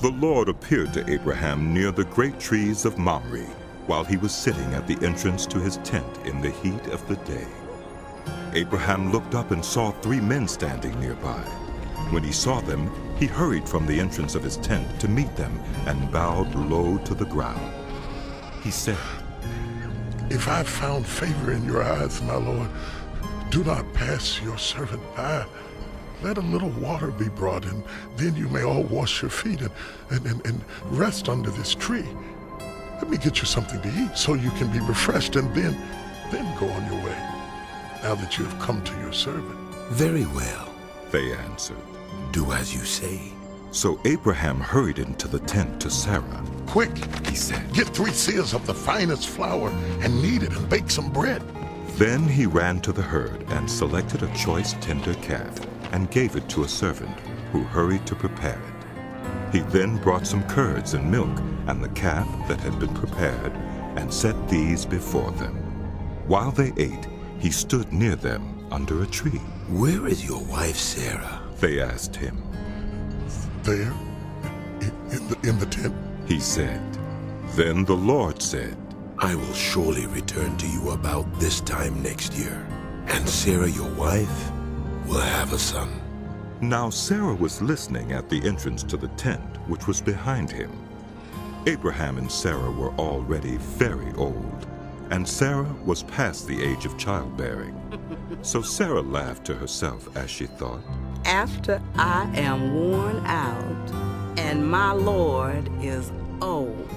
The Lord appeared to Abraham near the great trees of Mamre, while he was sitting at the entrance to his tent in the heat of the day. Abraham looked up and saw 3 men standing nearby. When he saw them, he hurried from the entrance of his tent to meet them and bowed low to the ground. He said, "If I've found favor in your eyes, my Lord, do not pass your servant by. Let a little water be brought, and then you may all wash your feet and rest under this tree. Let me get you something to eat so you can be refreshed, and then go on your way, now that you have come to your servant." "Very well," they answered. "Do as you say." So Abraham hurried into the tent to Sarah. "Quick," he said, "get 3 seahs of the finest flour and knead it and bake some bread." Then he ran to the herd and selected a choice tender calf and gave it to a servant, who hurried to prepare it. He then brought some curds and milk and the calf that had been prepared and set these before them. While they ate, he stood near them under a tree. "Where is your wife Sarah?" they asked him. "There, in the tent," he said. Then the Lord said, "I will surely return to you about this time next year, and Sarah your wife will have a son." Now Sarah was listening at the entrance to the tent, which was behind him. Abraham and Sarah were already very old, and Sarah was past the age of childbearing. So Sarah laughed to herself as she thought, "After I am worn out and my Lord is old,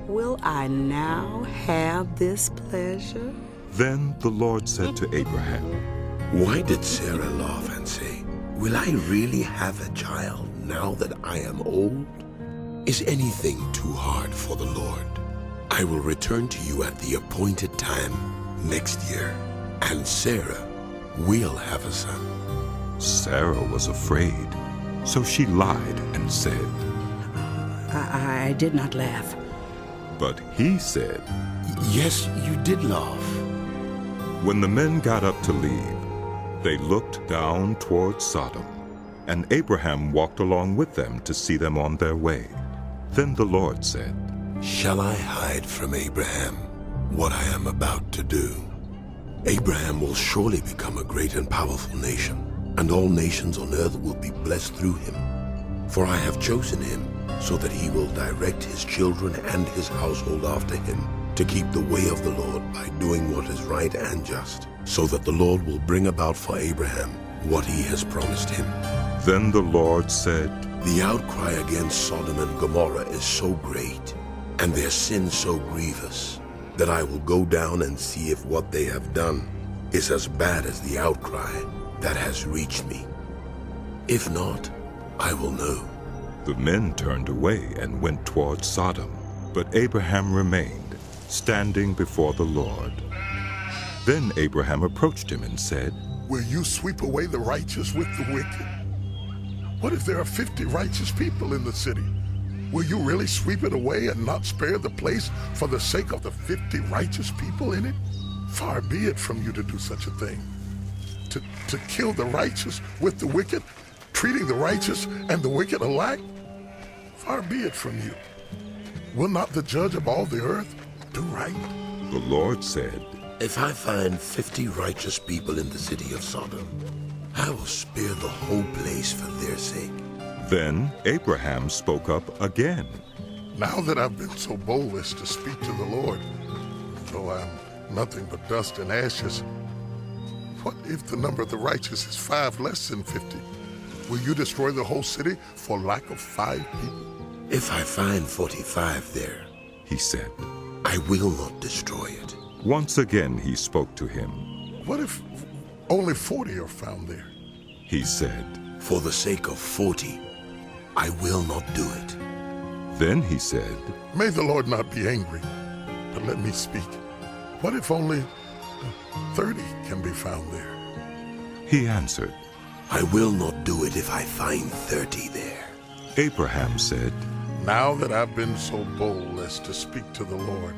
will I now have this pleasure?" Then the Lord said to Abraham, Why did Sarah laugh and say, "Will I really have a child now that I am old? Is anything too hard for the Lord? I will return to you at the appointed time next year, and Sarah will have a son." Sarah was afraid, so she lied and said, I did not laugh. But he said, "Yes, you did laugh." When the men got up to leave, they looked down toward Sodom, and Abraham walked along with them to see them on their way. Then the Lord said, "Shall I hide from Abraham what I am about to do? Abraham will surely become a great and powerful nation, and all nations on earth will be blessed through him. For I have chosen him so that he will direct his children and his household after him to keep the way of the Lord by doing what is right and just, so that the Lord will bring about for Abraham what he has promised him." Then the Lord said, "The outcry against Sodom and Gomorrah is so great, and their sin so grievous, that I will go down and see if what they have done is as bad as the outcry that has reached me. If not, I will know." The men turned away and went toward Sodom, but Abraham remained, standing before the Lord. Then Abraham approached him and said, "Will you sweep away the righteous with the wicked? What if there are 50 righteous people in the city? Will you really sweep it away and not spare the place for the sake of the 50 righteous people in it? Far be it from you to do such a thing. To kill the righteous with the wicked, treating the righteous and the wicked alike? Far be it from you. Will not the judge of all the earth do right?" The Lord said, "If I find 50 righteous people in the city of Sodom, I will spare the whole place for their sake." Then Abraham spoke up again. "Now that I've been so bold as to speak to the Lord, though I'm nothing but dust and ashes, what if the number of the righteous is 5 less than 50? Will you destroy the whole city for lack of 5 people?" "If I find 45 there," he said, "I will not destroy it." Once again he spoke to him. "What if only 40 are found there?" He said, "For the sake of 40, I will not do it." Then he said, "May the Lord not be angry, but let me speak. What if only 30 can be found there?" He answered, "I will not do it if I find 30 there." Abraham said, "Now that I've been so bold as to speak to the Lord,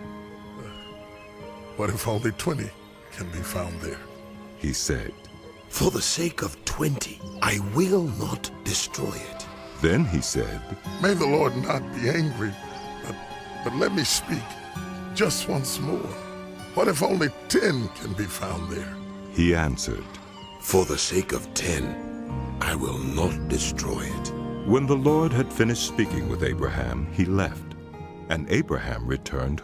what if only 20 can be found there?" He said, "For the sake of 20, I will not destroy it." Then he said, May the Lord not be angry, but let me speak just once more. What if only 10 can be found there? He answered, For the sake of 10, I will not destroy it. When the Lord had finished speaking with Abraham, he left, and Abraham returned